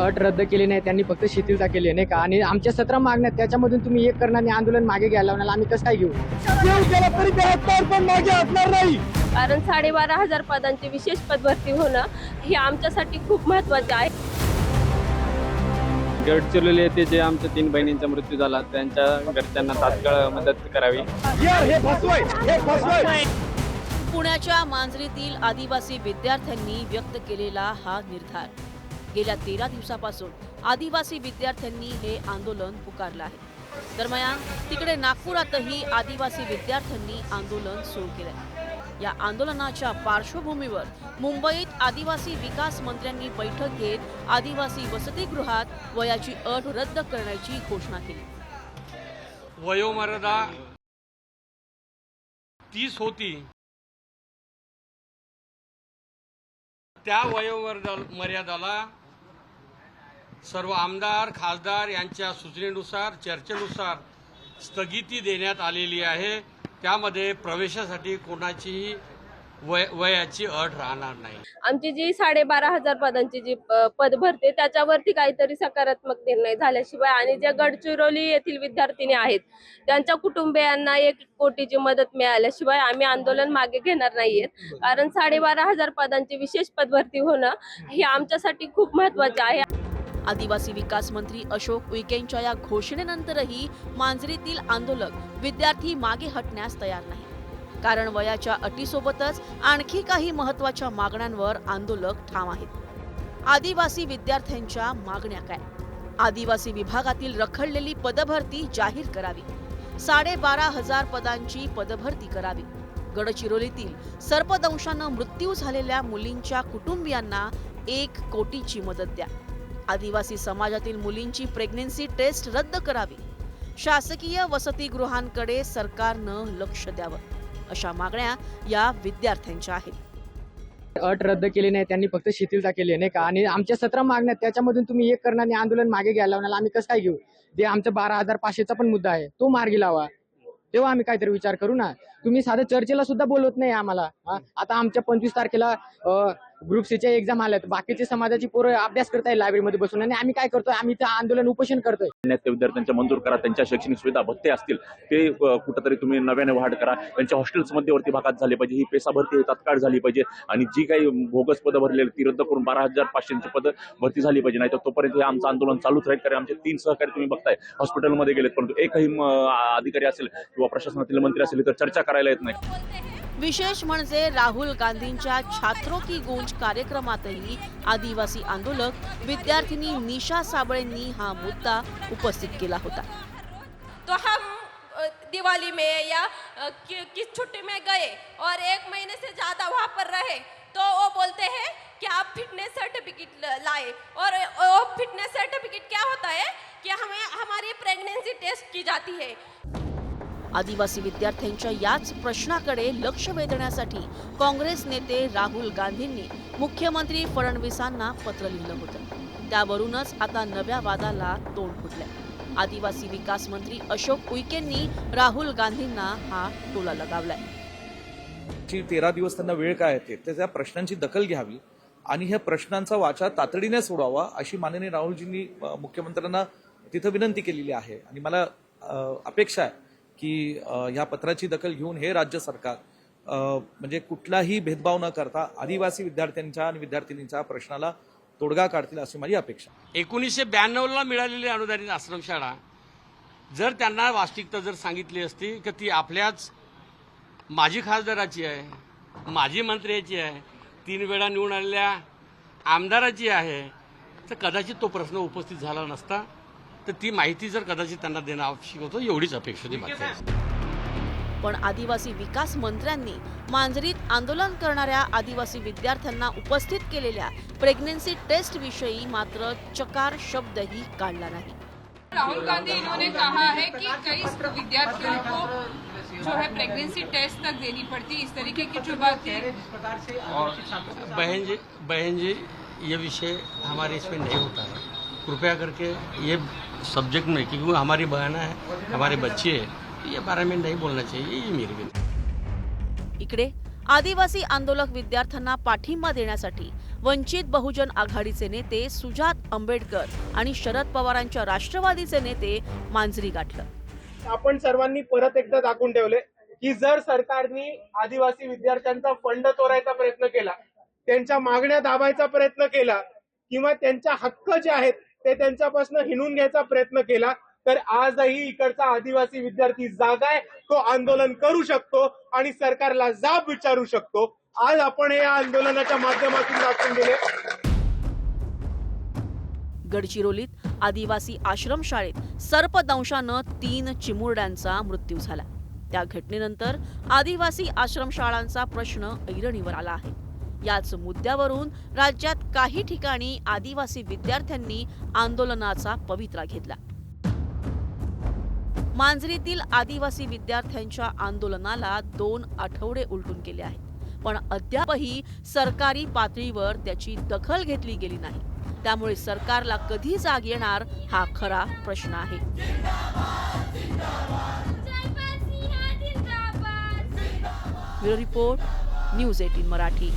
अट रद्द केली नाही, त्यांनी फक्त शिथिलता केली नाही का. आणि आमच्या 17 मागण्या त्याच्यामधून तुम्ही एक करणार आणि आंदोलन मागे घ्यायला लावणार, आम्ही कसं काय घेऊ. कारण 12,500 पदांची विशेष पदभरती होणं हे आमच्यासाठी खूप महत्त्वाचे आहे. गडचिरोली येथे जे आमच्या 3 बहिणींचा मृत्यू झाला त्यांच्या घरच्यांना तात्काळ मदत करावी. पुण्याच्या मांजरीतील आदिवासी विद्यार्थ्यांनी व्यक्त केलेला हा निर्धार. गेल्या 13 दिवसापासून आदिवासी विद्यार्थ्यांनी हे आंदोलन पुकारलं आहे. दरम्यान तिकडे नागपुरातही आदिवासी विद्यार्थ्यांनी आंदोलन सुरू केलंय. या आंदोलनाच्या पार्श्वभूमीवर मुंबईत आदिवासी विकास मंत्र्यांनी बैठक घेत आदिवासी वसतिगृहात वयाची अट रद्द करण्याची घोषणा केली. वयोमर्यादा 30 होती, त्या वयोमर्यादाला सर्व आमदार खासदार यांच्या सूचनेनुसार चर्चेनुसार स्थगिती देण्यात आलेली आहे. त्यामध्ये प्रवेशासाठी कोणाचीही वयाची अट राहणार नाही. आमची जी 12,500 पदांची जी पद भरते त्याच्यावरती काहीतरी सकारात्मक निर्णय झाल्याशिवाय आणि जे गडचिरोली येथील विद्यार्थिनी आहेत त्यांच्या कुटुंबियांना 1 कोटीची मदत मिळाल्याशिवाय आम्ही आंदोलन मागे घेणार नाहीयेत. कारण 12,500 पदांची विशेष पदभरती होणं हे आमच्यासाठी खूप महत्त्वाचे आहे. आदिवासी विकास मंत्री अशोक उईकेंच्या या घोषणेनंतरही मांजरीतील आंदोलक विद्यार्थी मागे हटण्यास तयार नाही. कारण वयाच्या अटीसोबतच आणखी काही महत्त्वाच्या मागण्यांवर आंदोलक ठाम आहेत. आदिवासी विद्यार्थ्यांच्या मागण्या काय? आदिवासी विभागातील रखडलेली पदभरती जाहीर करावी. 12,500 पदांची पदभरती करावी. गडचिरोलीतील सर्पदंशानं मृत्यू झालेल्या मुलींच्या कुटुंबियांना 1 कोटीची मदत द्या. आदिवासी समाजातील मुलींची प्रेग्नन्सी टेस्ट रद्द करावी. शासकीय वसतिगृहांकडे सरकारनं लक्ष द्यावं. अशा मागण्या या विद्यार्थ्यांच्या आहेत. अट रद्द केली नाही, त्यांनी फक्त शिथिलता केली नाही का. आणि आमच्या 17 मागण्या त्याच्यामधून तुम्ही एक करणार आणि आंदोलन मागे घ्यायला लावणार, आम्ही कसं काय घेऊ. जे आमचा 12,500चा पण मुद्दा आहे तो मार्गी लावा, तेव्हा आम्ही काहीतरी विचार करू ना. तुम्ही साधं चर्चेला सुद्धा बोलवत नाही आम्हाला. आता आमच्या 25 तारखेला ग्रुप सीच्या एक्झाम आल्यात, बाकीचे समाजाची पोरं अभ्यास करताय लायब्ररीमध्ये बसून, आणि आम्ही काय करतोय, आम्ही तर आंदोलन उपोषण करतोय. विद्यार्थ्यांच्या मंजूर करा, त्यांच्या शैक्षणिक सुविधा भत्ते असतील ते कुठंतरी तुम्ही नव्याने वाढ करा. त्यांच्या हॉस्टेल्स मध्यवर्ती भागात झाली पाहिजे, ही पेसा भरती तात्काळ झाली पाहिजे. आणि जी काही बोगस पदं भरलेली ती रद्द करून 12,500ची पदं भरती झाली पाहिजे. नाही तर तोपर्यंत हे आमचं आंदोलन चालूच राहील. कारण आमचे 3 सहकारी तुम्ही बघताय हॉस्पिटलमध्ये गेलेत, परंतु एकही अधिकारी असेल किंवा प्रशासनातील मंत्री असेल तर चर्चा करायला येत नाही. विशेष म्हणजे राहुल गांधींच्या छात्रों की गूंज कार्यक्रमातही आदिवासी आंदोलक विद्यार्थिनी निशा साबळेंनी हा मुद्दा उपस्थित केला होता. तो हम दिवाली में या किस छुट्टी में गए और 1 महीने से ज़्यादा वहाँ पर रहे तो वो बोलते हैं कि आप फिटनेस सर्टिफिकेट लाए, और वो फिटनेस सर्टिफिकेट क्या होता है कि हमें हमारी प्रेगनेंसी टेस्ट की जाती है. आदिवासी विद्यार्थ्यांच्या याच प्रश्नाकडे लक्ष वेधण्यासाठी काँग्रेस नेते राहुल गांधींनी मुख्यमंत्री फडणवीसांना पत्र लिहिलं होतं. त्यावरूनच आता नव्या वादाला तोंड फुटलंय. आदिवासी विकास मंत्री अशोक उईकेंनी राहुल गांधींना हा टोला लगावलाय. 13 दिवस त्यांना वेळ काय येते त्या प्रश्नांची दखल घ्यावी आणि ह्या प्रश्नांचा वाचा तातडीने सोडावा अशी माननीय राहुलजींनी मुख्यमंत्र्यांना तिथं विनंती केलेली आहे. आणि मला अपेक्षा आहे की ह्या पत्राची दखल घेऊन हे राज्य सरकार म्हणजे कुठलाही भेदभाव न करता आदिवासी विद्यार्थ्यांच्या आणि विद्यार्थिनींच्या प्रश्नाला तोडगा काढतील अशी माझी अपेक्षा. 1992ला मिळालेली अनुदानित आश्रमशाळा जर त्यांना वास्तविकता जर सांगितली असती की ती आपल्याच माजी खासदाराची आहे, माजी मंत्र्याची आहे, 3 वेळा निवडून आलेल्या आमदाराची आहे, तर कदाचित तो प्रश्न उपस्थित झाला नसता. तर ती माहिती जर कदाचित त्यांना देणं आवश्यक होतं, एवढीच अपेक्षा होती. पण आदिवासी विकास मंत्र्यांनी मांजरीत आंदोलन करणाऱ्या आदिवासी विद्यार्थ्यांना उपस्थित केलेल्या प्रेग्नेंसी टेस्ट विषयी मात्र चकार शब्दही काढला नाही. राहुल गांधी इन्होंने कहा है कि कई विद्यार्थियों को जो है प्रेगनेंसी टेस्ट तक देनी पड़ती, इस तरीके की जो बात है. बहन जी ये विषय हमारे इसमें नहीं होता है, कृपया करके ये सब्जेक्ट में, क्योंकि हमारी बहन है, हमारे बच्चे हैं, ये बारे में नहीं बोलना चाहिए, ये मेरी विनती. इकडे आदिवासी आंदोलक विद्यार्थ्यांना पाठिंबा देण्यासाठी वंचित बहुजन आघाडीचे नेते सुजात आंबेडकर आणि शरद पवारांच्या राष्ट्रवादीचे नेते मांजरी गाठलं। आपण सर्वांनी परत एकदा दाखवून ठेवले की जर सरकारने आदिवासी विद्यार्थ्यांचा फंड चोरायचा प्रयत्न केला, त्यांच्या मागण्या दाबायचा प्रयत्न केला किंवा त्यांच्या हक्क जे आहेत ते त्यांच्यापासून हिणून घ्यायचा प्रयत्न केला, तर आजही इकडचा आदिवासी विद्यार्थी जागा आहे, तो आंदोलन करू शकतो आणि सरकारला जाब विचारू शकतो। आज आपण या आंदोलनाच्या माध्यमातून दाखवून दिले। गडचिरोलीत आदिवासी आश्रमशाळेत सर्पदंशानं 3 चिमुरड्यांचा मृत्यू झाला। त्या घटनेनंतर आदिवासी आश्रमशाळांचा प्रश्न ऐरणीवर आला आहे। याच मुद्द्यावरून राज्यात काही ठिकाणी आदिवासी विद्यार्थ्यांनी आंदोलनाचा पवित्रा घेतला। मांजरीतील आदिवासी विद्यार्थ्यांच्या आंदोलनाला 2 आठवडे उलटून गेले आहेत, पण अद्यापही सरकारी पातळीवर त्याची दखल घेतली गेली नाही। त्यामुळे सरकारला कधी जाग येणार हा खरा प्रश्न आहे। Bureau report, news 18 Marathi.